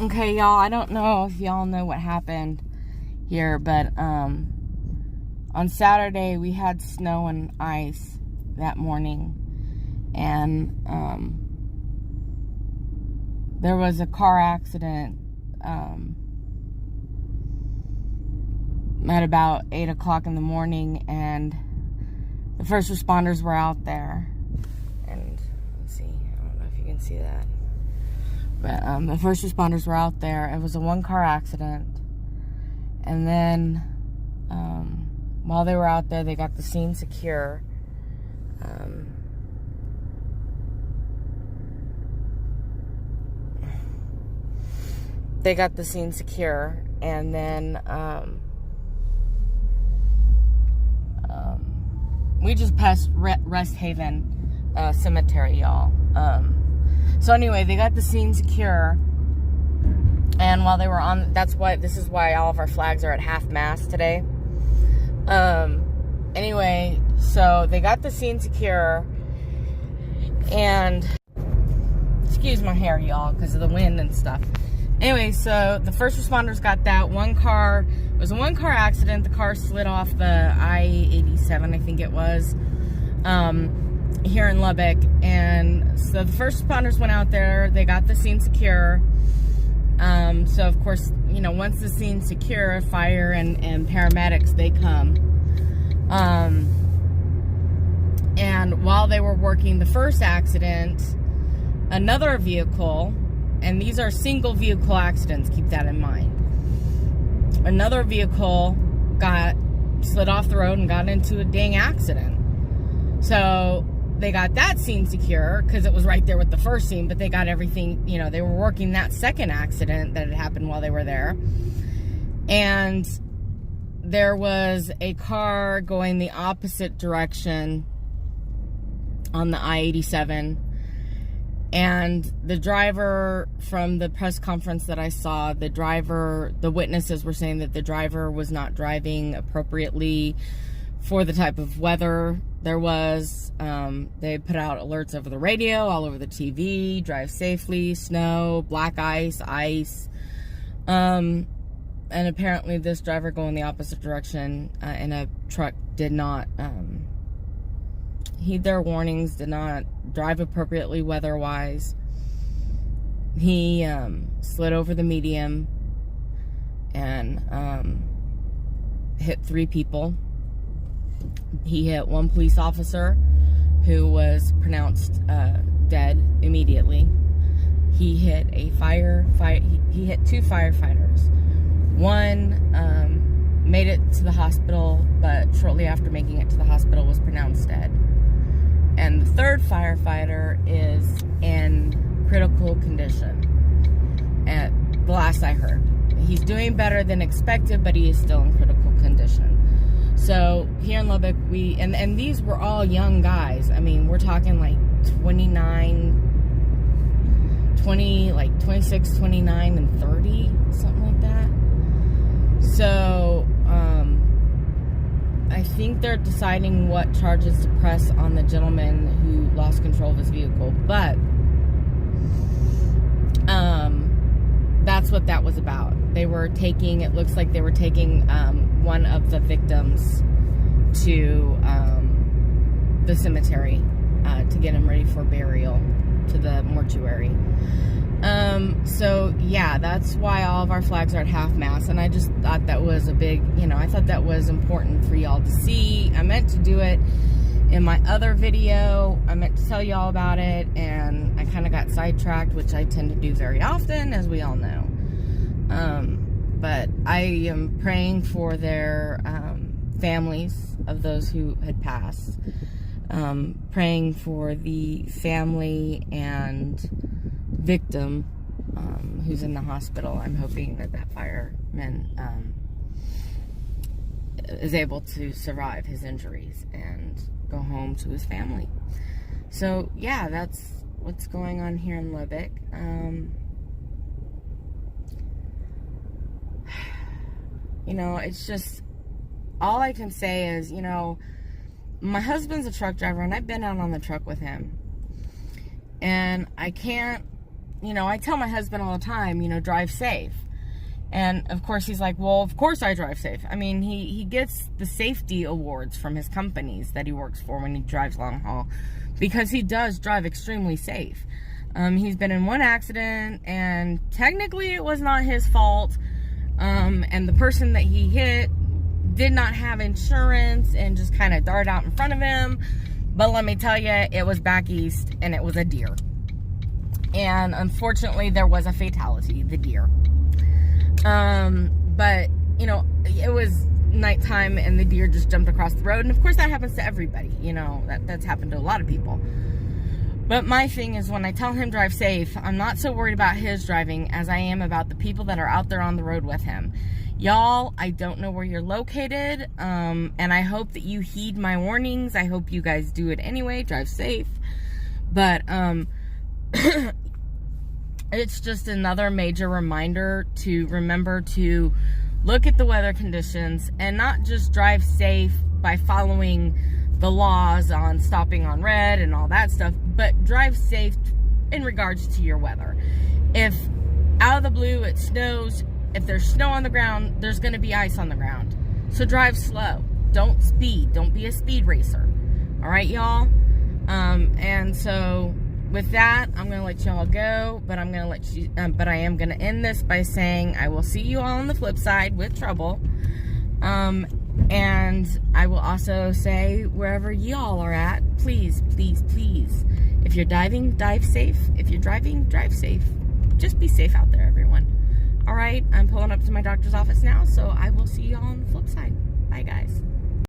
Okay, y'all, I don't know if y'all know what happened here, but on Saturday we had snow and ice that morning, and there was a car accident at about 8 o'clock in the morning, and the first responders were out there. And let's see, I don't know if you can see that, but the first responders were out there. It was a one-car accident, and then while they were out there, they got the scene secure. They got the scene secure, and then we just passed Rest Haven Cemetery, y'all. So anyway, they got the scene secure, and while they were on, this is why all of our flags are at half-mast today. Anyway, so they got the scene secure, and excuse my hair, y'all, because of the wind and stuff. Anyway, so the first responders got that. It was a one-car accident. The car slid off the I-87, I think it was, here in Lubbock. And so the first responders went out there. They got the scene secure. So, of course, you know, once the scene's secure, fire and paramedics, they come. And while they were working the first accident, another vehicle, and these are single vehicle accidents, keep that in mind. Another vehicle slid off the road and got into a dang accident. So they got that scene secure because it was right there with the first scene, but they got everything, you know, they were working that second accident that had happened while they were there. And there was a car going the opposite direction on the I-87. And the driver, from the press conference that I saw, the witnesses were saying that the driver was not driving appropriately for the type of weather there was. They put out alerts over the radio, all over the TV, drive safely, snow, black ice. And apparently this driver going the opposite direction in a truck did not heed their warnings, did not drive appropriately weather-wise. He slid over the median and hit 3 people. He hit one police officer who was pronounced dead immediately. He hit he hit 2 firefighters. One made it to the hospital, but shortly after making it to the hospital was pronounced dead. And the third firefighter is in critical condition, at the last I heard. He's doing better than expected, but he is still in critical condition. So here in Lubbock, and these were all young guys. I mean, we're talking like 26, 29, and 30, something like that. So, I think they're deciding what charges to press on the gentleman who lost control of his vehicle, but that's what that was about. It looks like they were taking one of the victims to the cemetery to get him ready for burial, to the mortuary. So yeah, that's why all of our flags are at half-mast, and I just thought that was I thought that was important for y'all to see. I meant to do it in my other video. I meant to tell y'all about it, and I kind of got sidetracked, which I tend to do very often, as we all know. But I am praying for their families of those who had passed. Praying for the family and victim who's in the hospital. I'm hoping that fireman is able to survive his injuries and go home to his family. So yeah, that's what's going on here in Lubbock. You know, it's just, all I can say is, you know, my husband's a truck driver, and I've been out on the truck with him. And I can't I tell my husband all the time, drive safe. And of course he's like, well, of course I drive safe. I mean, he gets the safety awards from his companies that he works for when he drives long haul, because he does drive extremely safe. He's been in one accident, and technically it was not his fault. And the person that he hit did not have insurance and just kind of darted out in front of him. But let me tell you, it was back east, and it was a deer. And unfortunately, there was a fatality, the deer. But, it was nighttime, and the deer just jumped across the road. And of course, that happens to everybody. That's happened to a lot of people. But my thing is, when I tell him drive safe, I'm not so worried about his driving as I am about the people that are out there on the road with him. Y'all, I don't know where you're located, and I hope that you heed my warnings. I hope you guys do it anyway. Drive safe. But it's just another major reminder to remember to look at the weather conditions and not just drive safe by following the laws on stopping on red and all that stuff, but drive safe in regards to your weather. If out of the blue it snows, if there's snow on the ground, there's going to be ice on the ground. So drive slow. Don't speed. Don't be a speed racer. All right, y'all? And so with that, I'm going to let y'all go, but I am going to end this by saying I will see you all on the flip side with trouble. And I will also say, wherever y'all are at, please, please, please, if you're diving, dive safe. If you're driving, drive safe. Just be safe out there, everyone. All right, I'm pulling up to my doctor's office now, so I will see y'all on the flip side. Bye, guys.